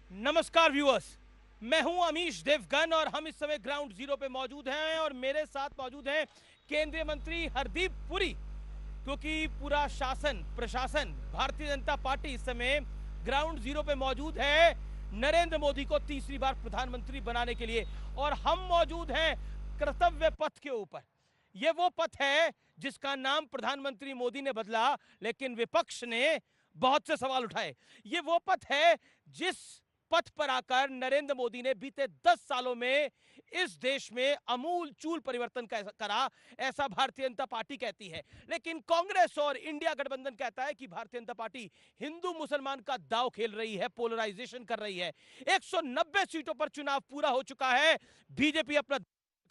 नमस्कार व्यूअर्स, मैं हूं अमीश देवगन और हम इस समय ग्राउंड जीरो पे मौजूद हैं और मेरे साथ मौजूद हैं केंद्रीय मंत्री हरदीप पुरी। क्योंकि पूरा शासन प्रशासन भारतीय जनता पार्टी इस समय ग्राउंड जीरो पे मौजूद है नरेंद्र मोदी को तीसरी बार प्रधानमंत्री बनाने के लिए, और हम मौजूद हैं कर्तव्य पथ के ऊपर। ये वो पथ है जिसका नाम प्रधानमंत्री मोदी ने बदला, लेकिन विपक्ष ने बहुत से सवाल उठाए। ये वो पथ है जिस पथ पर आकर नरेंद्र मोदी ने बीते 10 सालों में इस देश में अमूल चूल परिवर्तन करा, ऐसा भारतीय जनता पार्टी कहती है। लेकिन कांग्रेस और इंडिया गठबंधन कहता है कि भारतीय जनता पार्टी हिंदू मुसलमान का दांव खेल रही है, पोलराइजेशन कर रही है। 190 सीटों पर चुनाव पूरा हो चुका है, बीजेपी अपना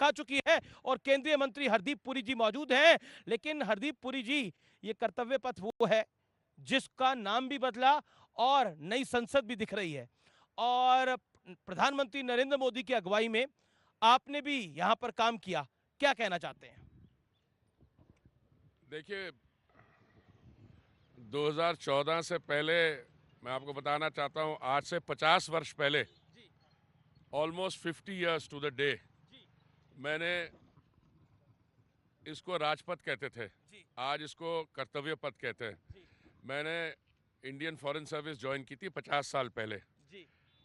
खा चुकी है और केंद्रीय मंत्री हरदीप पुरी जी मौजूद हैं। लेकिन हरदीप पुरी जी, ये कर्तव्य पथ वो है जिसका नाम भी बदला और नई संसद भी दिख रही है, और प्रधानमंत्री नरेंद्र मोदी की अगुवाई में आपने भी यहां पर काम किया। क्या कहना चाहते हैं? देखिए, 2014 से पहले मैं आपको बताना चाहता हूं, आज से 50 वर्ष पहले, almost 50 years to the day, मैंने इसको राजपथ कहते थे, आज इसको कर्तव्य पथ कहते हैं। मैंने इंडियन फॉरेन सर्विस ज्वाइन की थी 50 साल पहले,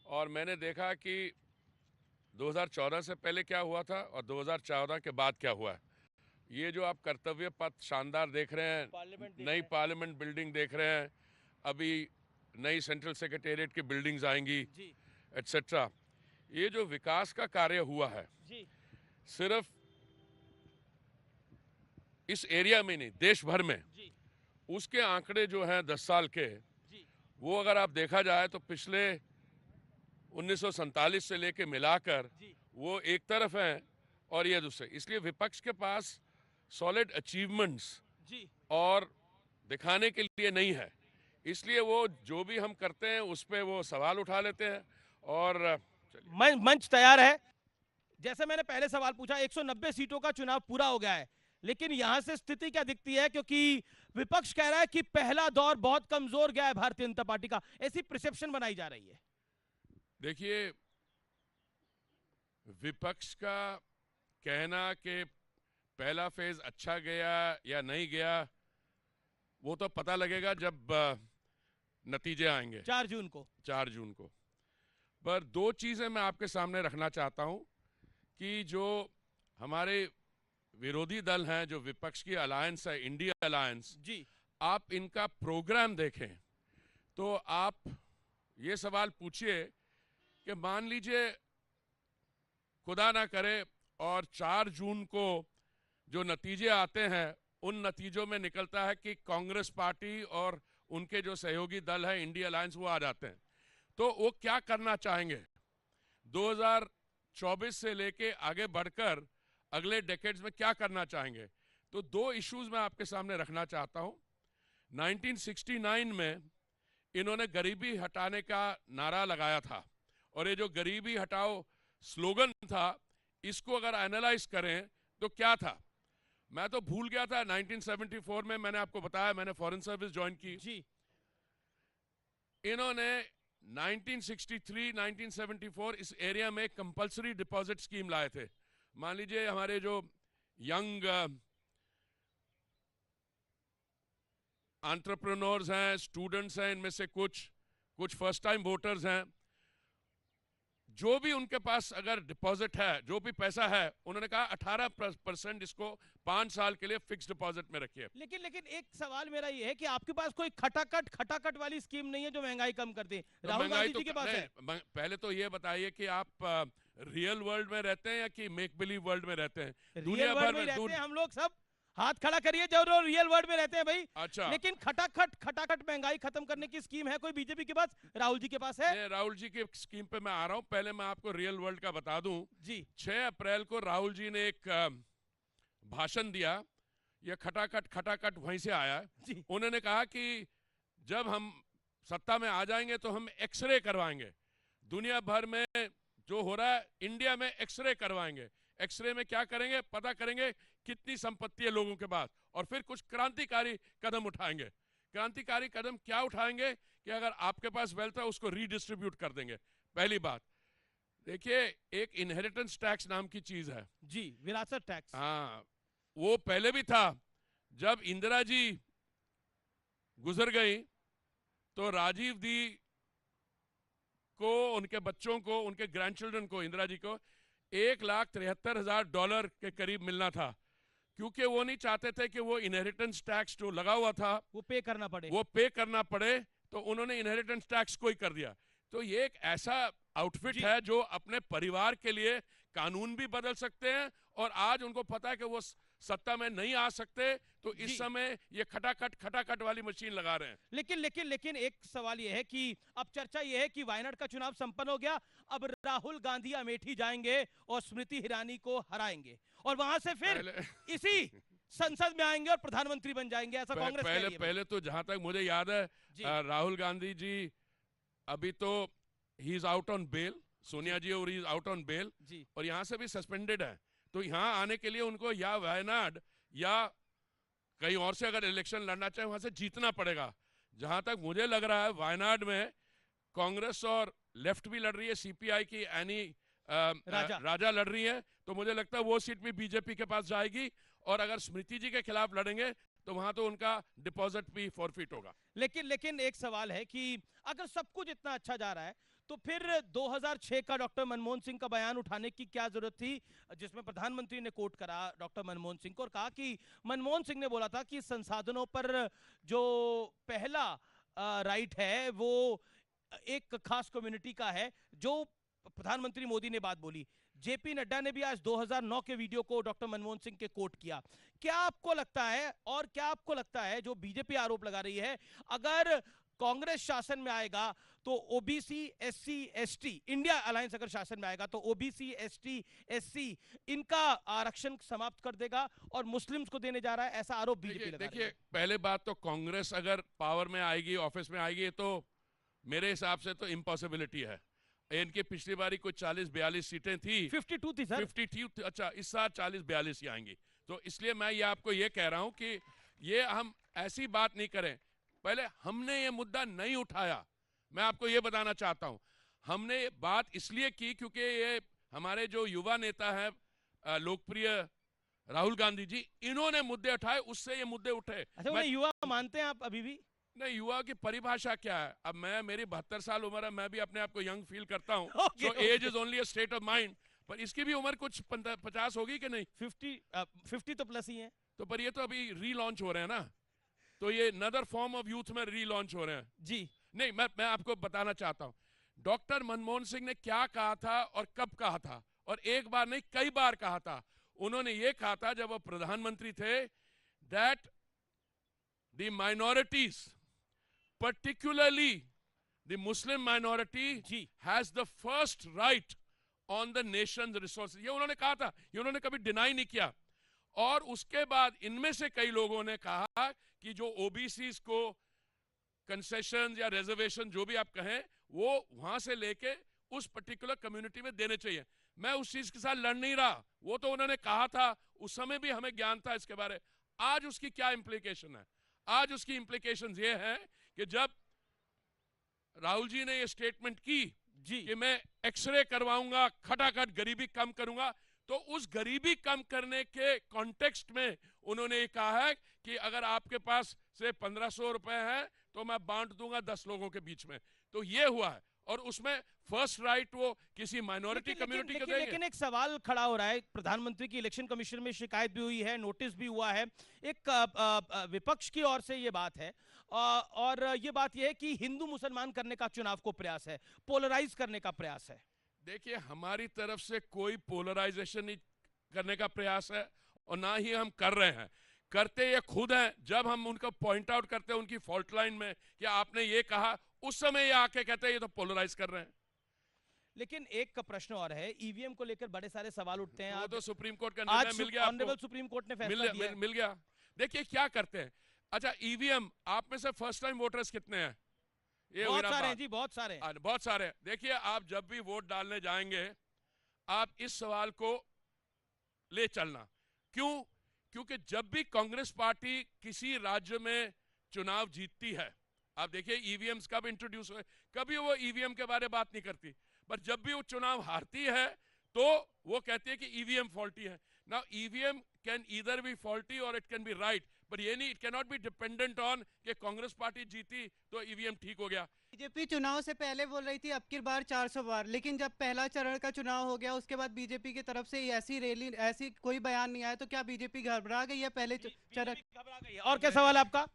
और मैंने देखा कि 2014 से पहले क्या हुआ था और 2014 के बाद क्या हुआ है। ये जो आप कर्तव्य पथ शानदार देख रहे हैं, नई पार्लियामेंट बिल्डिंग देख रहे हैं, अभी नई सेंट्रल सेक्रेटेरिएट की बिल्डिंग्स आएंगी, एटसेट्रा। ये जो विकास का कार्य हुआ है, सिर्फ इस एरिया में नहीं, देश भर में, उसके आंकड़े जो हैं 10 साल के, वो अगर आप देखा जाए तो पिछले 1947 से लेके मिलाकर वो एक तरफ हैं और ये दूसरे। इसलिए विपक्ष के पास सॉलिड अचीवमेंट्स और दिखाने के लिए नहीं है, इसलिए वो जो भी हम करते हैं उस पे वो सवाल उठा लेते हैं। और मंच तैयार है। जैसे मैंने पहले सवाल पूछा, 190 सीटों का चुनाव पूरा हो गया है, लेकिन यहां से स्थिति क्या दिखती है? क्योंकि विपक्ष कह रहा है कि पहला दौर बहुत कमजोर गया है भारतीय जनता पार्टी का, ऐसी परसेप्शन बनाई जा रही है। देखिए, विपक्ष का कहना कि पहला फेज अच्छा गया या नहीं गया, वो तो पता लगेगा जब नतीजे आएंगे 4 जून को। 4 जून को। पर दो चीजें मैं आपके सामने रखना चाहता हूं कि जो हमारे विरोधी दल हैं, जो विपक्ष की अलायंस है, इंडिया अलायंस जी, आप इनका प्रोग्राम देखें तो आप ये सवाल पूछिए कि मान लीजिए खुदा ना करे और 4 जून को जो नतीजे आते हैं, उन नतीजों में निकलता है कि कांग्रेस पार्टी और उनके जो सहयोगी दल है इंडिया अलायंस, वो आ जाते हैं, तो वो क्या करना चाहेंगे 2024 से लेके आगे बढ़कर अगले डेकेड्स में क्या करना चाहेंगे। तो दो इश्यूज मैं आपके सामने रखना चाहता हूं। 1969 में इन्होंने गरीबी हटाने का नारा लगाया था, और ये जो गरीबी हटाओ स्लोगन था, इसको अगर एनालाइज करें तो क्या था, मैं तो भूल गया था। 1974 में मैंने आपको बताया, मैंने फॉरेन सर्विस ज्वाइन की जी। इन्होंने 1963, 1974 इस एरिया में कंपल्सरी डिपॉजिट स्कीम लाए थे। मान लीजिए हमारे जो यंग एंटरप्रेन्योर्स हैं, स्टूडेंट्स हैं, इनमें से कुछ फर्स्ट टाइम वोटर्स हैं, जो भी उनके पास अगर डिपॉजिट है, जो भी पैसा है, उन्होंने कहा 18% इसको 5 साल के लिए फिक्स डिपॉजिट में रखिए। लेकिन एक सवाल मेरा ये है कि आपके पास कोई खटाखट वाली स्कीम नहीं है जो महंगाई कम कर दे? तो राहुल गांधी जी के पास है। पहले तो ये बताइए कि आप रियल वर्ल्ड में रहते हैं या कि मेक बिलीव वर्ल्ड में रहते हैं? दुनिया भर में रहते हैं हम लोग सब। हाथ खड़ा करिए जो रियल वर्ल्ड में रहते हैं भाई। अच्छा, लेकिन खटाखट महंगाई खत्म करने की स्कीम है कोई बीजेपी के पास? राहुल जी के पास है? राहुल जी की स्कीम पे मैं आ रहा हूं, पहले मैं आपको रियल वर्ल्ड का बता दूं जी। 6 अप्रैल को राहुल जी ने एक भाषण दिया, ये खटाखट वहीं से आया जी। उन्होंने कहा कि जब हम सत्ता में आ जाएंगे तो हम एक्सरे करवाएंगे, दुनिया भर में जो हो रहा है इंडिया में एक्सरे करवाएंगे। एक्सरे में क्या करेंगे, पता करेंगे कितनी संपत्ति है लोगों के पास, और फिर कुछ क्रांतिकारी कदम उठाएंगे। क्रांतिकारी कदम क्या उठाएंगे कि अगर आपके पास वेल्थ है उसको रीडिस्ट्रीब्यूट कर देंगे, पहली बात, देखिए एक इनहेरिटेंस टैक्स नाम की चीज है जी, विरासत टैक्स। हाँ, वो पहले भी था। जब इंदिरा जी गुजर गई तो राजीव दी को, उनके बच्चों को, उनके ग्रैंडचिल्ड्रन को, इंदिरा जी को $1,73,000 के करीब मिलना था, क्योंकि वो नहीं चाहते थे कि वो इनहेरिटेंस टैक्स जो लगा हुआ था वो पे करना पड़े, तो उन्होंने इनहेरिटेंस टैक्स को ही कर दिया। तो ये एक ऐसा आउटफिट है जो अपने परिवार के लिए कानून भी बदल सकते हैं, और आज उनको पता है कि वो सत्ता में नहीं आ सकते, तो इस समय ये खटाखट वाली मशीन लगा रहे हैं। लेकिन एक सवाल ये है कि अब चर्चा ये है कि वायनाड का चुनाव संपन्न हो गया, अब राहुल गांधी अमेठी जाएंगे और स्मृति ईरानी को हराएंगे और वहां से फिर इसी संसद में आएंगे और प्रधानमंत्री बन जाएंगे, ऐसा कांग्रेस कह रही है। पहले तो जहां तक मुझे याद है, राहुल गांधी जी अभी तो he is out on bail, Sonia ji और he is out on bail, और यहाँ से भी सस्पेंडेड है। तो यहाँ आने के लिए उनको या वायनाड या कहीं और से अगर इलेक्शन लड़ना चाहे वहां से जीतना पड़ेगा। जहां तक मुझे लग रहा है वायनाड में कांग्रेस और लेफ्ट भी लड़ रही है, सीपीआई की एनी राजा लड़ रही है, तो मुझे लगता है वो सीट भी बीजेपी के पास जाएगी, और अगर स्मृति जी के खिलाफ लड़ेंगे तो वहां तो उनका डिपॉजिट भी फॉरफिट होगा। लेकिन एक सवाल है कि अगर सब कुछ इतना अच्छा जा रहा है तो फिर 2006 का डॉक्टर मनमोहन सिंह का बयान उठाने की क्या जरूरत थी, जिसमें प्रधानमंत्री ने कोट करा डॉक्टर मनमोहन सिंह को और कहा कि मनमोहन सिंह ने बोला था कि संसाधनों पर जो पहला राइट है वो एक खास कम्युनिटी का है, जो प्रधानमंत्री मोदी ने बात बोली। जेपी नड्डा ने भी आज 2009 के वीडियो को डॉक्टर मनमोहन सिंह के कोट किया। क्या आपको लगता है जो बीजेपी आरोप लगा रही है, अगर कांग्रेस शासन में आएगा तो OBC SC ST, India alliance अगर शासन में आएगा तो ओबीसी एसटी एससी इनका आरक्षण समाप्त कर देगा और मुस्लिम्स को देने जा रहा है, ऐसा आरोप बीजेपी लगा रही है। देखिए, पहले बात तो कांग्रेस अगर पावर में आएगी, ऑफिस में आएगी, तो मेरे हिसाब से तो इम्पॉसिबिलिटी है। इनकी पिछली बारी कोई 40-42 सीटें थी, 52 थी सर, 52। अच्छा, इस साल 40-42 ही आएंगी। तो इसलिए मैं ये आपको ये कह रहा हूं कि ये हम ऐसी बात नहीं करें। पहले हमने ये मुद्दा नहीं उठाया, मैं आपको ये बताना चाहता हूं। हमने बात इसलिए की क्योंकि ये हमारे जो युवा नेता हैं लोकप्रिय राहुल गांधी जी, इन्होंने मुद्दे उठाए, उससे ये मुद्दे उठे। अच्छा, युवा मानते हैं आप अभी भी? नहीं, युवा की परिभाषा क्या है? अब मेरी 72 साल उम्र है, मैं भी अपने आप को यंग फील करता हूं। So age is only a state of mind, पर इसकी भी उम्र कुछ 50 होगी कि नहीं? 50 तो प्लस ही है। तो पर ये तो अभी रीलॉन्च हो रहे हैं ना, तो ये नदर फॉर्म ऑफ यूथ में रीलॉन्च हो रहे हैं जी। नहीं, मैं आपको बताना चाहता हूं डॉक्टर मनमोहन सिंह ने क्या कहा था और कब कहा था, और एक बार नहीं कई बार कहा था। उन्होंने ये कहा था जब वो प्रधानमंत्री थे, that the minorities, particularly the Muslim minority, has the first right on the nation's resources. ये उन्होंने कहा था, ये उन्होंने कभी डिनाई नहीं किया। और उसके बाद इनमें से कई लोगों ने कहा कि जो ओबीसीज को कंसेशन या रिजर्वेशन जो भी आप कहें, वो वहां से लेके उस पर्टिकुलर कम्युनिटी में देने चाहिए। मैं उस चीज के साथ लड़ नहीं रहा, वो तो उन्होंने कहा था, उस समय भी हमें ज्ञान था इसके बारे। आज उसकी क्या इंप्लीकेशन है? आज उसकी इंप्लीकेशन ये है कि जब राहुल जी ने ये स्टेटमेंट की कि मैं एक्सरे करवाऊंगा, खटाखट गरीबी कम करूंगा, तो उस गरीबी कम करने के कॉन्टेक्स्ट में उन्होंने ये कहा है कि अगर आपके पास से 1500 रुपए है तो मैं बांट दूंगा 10 लोगों के बीच में। तो ये हुआ है, और उसमें फर्स्ट राइट वो किसी माइनॉरिटी कम्युनिटी को देंगे। लेकिन एक सवाल खड़ा हो रहा है, प्रधानमंत्री की इलेक्शन कमीशन में शिकायत भी हुई है, नोटिस भी हुआ है, एक विपक्ष की ओर से ये बात है, और ये बात ये है कि हिंदू मुसलमान करने का चुनाव को प्रयास है, पोलराइज करने का प्रयास है। देखिए, हमारी तरफ से कोई पोलराइजेशन नहीं करने का प्रयास है, और ना ही हम कर रहे हैं। करते ये खुद हैं, जब हम उनको पॉइंट आउट करते हैं उनकी फॉल्ट लाइन में कि आपने ये कहा, उस समय ये आके कहते हैं ये तो पोलराइज कर रहे हैं। लेकिन एक प्रश्न और है, ईवीएम को लेकर बड़े सारे सवाल उठते हैं। वो तो सुप्रीम कोर्ट का निर्णय मिल गया, ऑनरेबल सुप्रीम कोर्ट ने फैसला दिया, मिल गया। देखिए क्या करते हैं। अच्छा, ईवीएम, आप में से फर्स्ट टाइम वोटर्स कितने हैं? ये बहुत सारे हैं जी, बहुत सारे। देखिए, आप जब भी वोट डालने जाएंगे, आप इस सवाल को ले चलना। क्यों? क्योंकि जब भी कांग्रेस पार्टी किसी राज्य में चुनाव जीतती है, आप देखिए ईवीएम्स कब इंट्रोड्यूस हुए, कभी वो ईवीएम के बारे में बात नहीं करती। पर जब भी वो चुनाव हारती है तो वो कहती है कि ईवीएम फॉल्टी है। Now EVM can either be faulty और इट कैन बी राइट, पर ये नहीं, it can not be dependent on कि कांग्रेस पार्टी जीती तो ईवीएम ठीक हो गया। बीजेपी चुनाव से पहले बोल रही थी अब की बार 400 बार, लेकिन जब पहला चरण का चुनाव हो गया उसके बाद बीजेपी की तरफ से ऐसी रैली, ऐसी कोई बयान नहीं आया, तो क्या बीजेपी घबरा गई है पहले चरण? घबरा गई है। और क्या सवाल है आपका?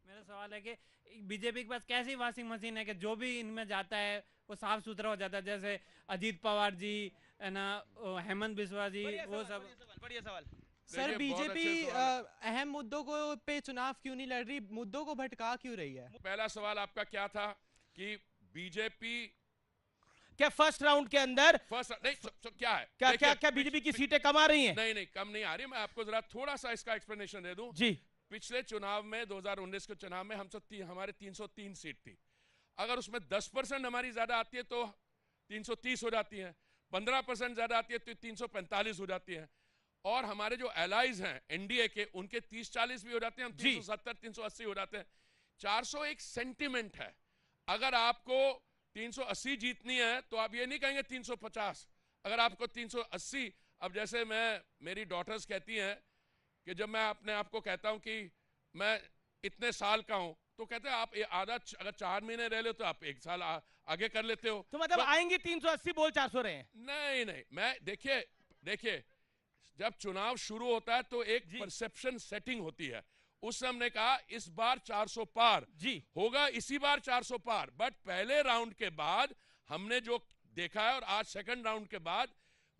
मेरा सवाल है कि बीजेपी के पास कैसी वॉशिंग मशीन है कि जो भी इनमें जाता है वो साफ सुथरा हो जाता है, जैसे अजीत पवार जी है ना, हेमंत बिस्वा जी, वो सब। बढ़िया सवाल। सर बीजेपी अहम मुद्दों को पे चुनाव क्यों नहीं लड़ रही, मुद्दों को भटका क्यों रही है? पहला सवाल आपका क्या था कि बीजेपी क्या फर्स्ट राउंड के अंदर क्या है, क्या बीजेपी की सीटें कम आ रही हैं? नहीं, कम नहीं आ रही। मैं आपको जरा थोड़ा सा इसका एक्सप्लेनेशन दे दूं जी। पिछले चुनाव में 2019 के चुनाव में हमारे 303 सीट थी। अगर उसमें 10% हमारी ज्यादा आती है तो 330 हो जाती है, 15% ज्यादा आती है तो 345 हो जाती है, और हमारे जो एलाइज हैं एनडीए के उनके 30-40 भी हो जाते हैं, हम 370-380 हो जाते हैं। 400 एक सेंटिमेंट है। अगर आपको 380 जीतनी है तो आप ये नहीं कहेंगे 350। अगर आपको 380, अब जैसे मेरी डॉटर्स कहती हैं कि जब मैं अपने आप को कहता हूं कि मैं इतने साल का हूं तो कहते हैं आप आधा, अगर 4 महीने रह ले तो आप 1 साल आगे कर लेते हो। तो मतलब आएंगे 380, बोल 400 रहे हैं? नहीं, मैं देखिए जब चुनाव शुरू होता है तो एक परसेप्शन सेटिंग होती है। उस समय हमने कहा इस बार 400 पार जी होगा, इसी बार 400 पार। बट पहले राउंड के बाद हमने जो देखा है और आज सेकंड राउंड के बाद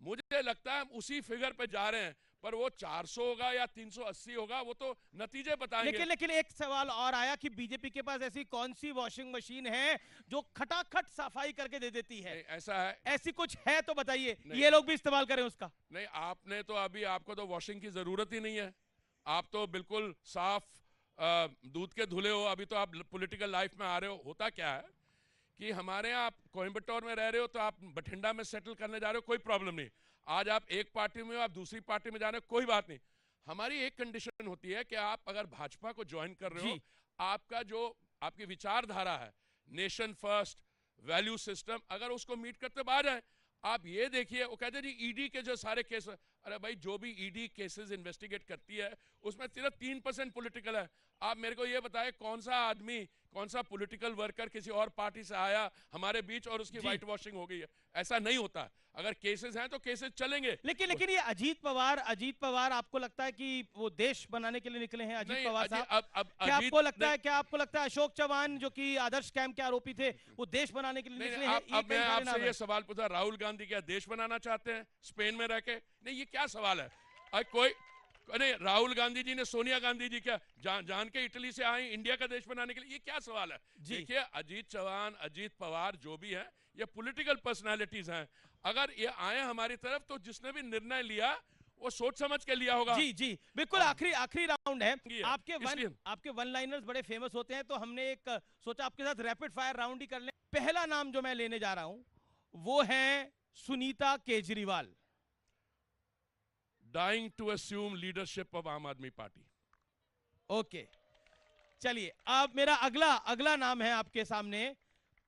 मुझे लगता है हम उसी फिगर पे जा रहे हैं, पर वो 400 होगा या 380 होगा वो तो नतीजे बताएंगे। लेकिन एक सवाल और आया कि बीजेपी के पास ऐसी कौन सी वॉशिंग मशीन है जो खटाखट सफाई करके दे देती है? ऐसा है, ऐसी कुछ है तो बताइए, ये लोग भी इस्तेमाल करें उसका। नहीं, आपने तो अभी, आपको तो वॉशिंग की जरूरत ही नहीं है। आप तो बिल्कुल साफ दूध के धुले हो। अभी तो आप पॉलिटिकल लाइफ में आ रहे हो। होता क्या है कि हमारे यहाँ आप कोयम्बटूर में रह रहे हो तो आप बठिंडा में सेटल करने जा रहे हो, कोई प्रॉब्लम नहीं। आज आप एक पार्टी में हो, आप दूसरी पार्टी में जा रहे हो, कोई बात नहीं। हमारी एक कंडीशन होती है कि आप अगर भाजपा को ज्वाइन कर रहे हो, आपका जो आपकी विचारधारा है, नेशन फर्स्ट वैल्यू सिस्टम, अगर उसको मीट करते आ जाए। आप ये देखिए, वो कहते हैं जी ईडी के जो सारे केस, अरे भाई जो भी ईडी केसेस इन्वेस्टिगेट करती है उसमें सिर्फ 3% पॉलिटिकल है। आप मेरे को ये बताएं कौन सा आदमी, कौन सा पॉलिटिकल वर्कर किसी और पार्टी से आया हमारे बीच और उसकी व्हाइट वॉशिंग हो गई है? ऐसा नहीं होता। अगर केसेस हैं तो केसेस चलेंगे। लेकिन ये अजीत पवार आपको लगता है कि वो देश बनाने के लिए निकले हैं? अजीत पवार साहब, क्या आपको लगता है अशोक चव्हाण जो कि आदर्श कैंप के आरोपी थे वो देश बनाने के लिए निकले हैं? अब मैं आपसे ये सवाल पूछा, राहुल गांधी क्या देश बनाना चाहते हैं स्पेन में रह के? नहीं, ये क्या सवाल है? कोई नहीं, राहुल गांधी जी ने सोनिया गांधी जी क्या जान के इटली से आए इंडिया का देश बनाने के लिए? ये क्या सवाल है? देखिए, अजीत चौहान, अजीत पवार जो भी हैं ये पॉलिटिकल पर्सनालिटीज हैं। अगर ये आए हमारी तरफ तो जिसने भी निर्णय लिया वो सोच समझ के लिया होगा। जी बिल्कुल। आखिरी राउंड है। आपके वन लाइनर्स बड़े फेमस होते हैं, तो हमने एक सोचा आपके साथ रैपिड फायर राउंड ही कर लें। पहला नाम जो मैं लेने जा रहा हूं वो है Sunita Kejriwal. Dying to assume leadership of Aam Aadmi Party. Okay, चलिए अब मेरा अगला नाम है आपके सामने,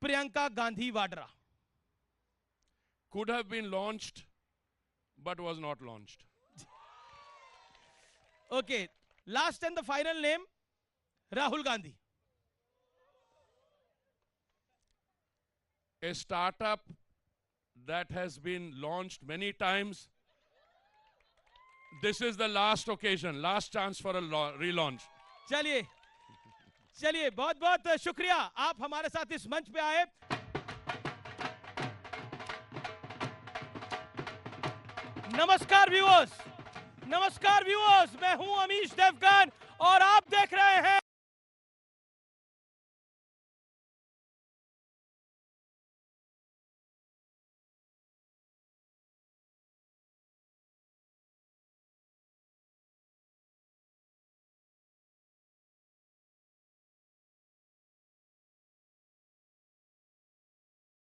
Priyanka Gandhi Vadra. Could have been launched, but was not launched. Okay, last and the final name, Rahul Gandhi. A startup that has been launched many times. This is the last occasion, last chance for a relaunch. चलिए बहुत बहुत शुक्रिया, आप हमारे साथ इस मंच पे आए। नमस्कार व्यूअर्स, मैं हूं अमीश देवगन और आप देख रहे हैं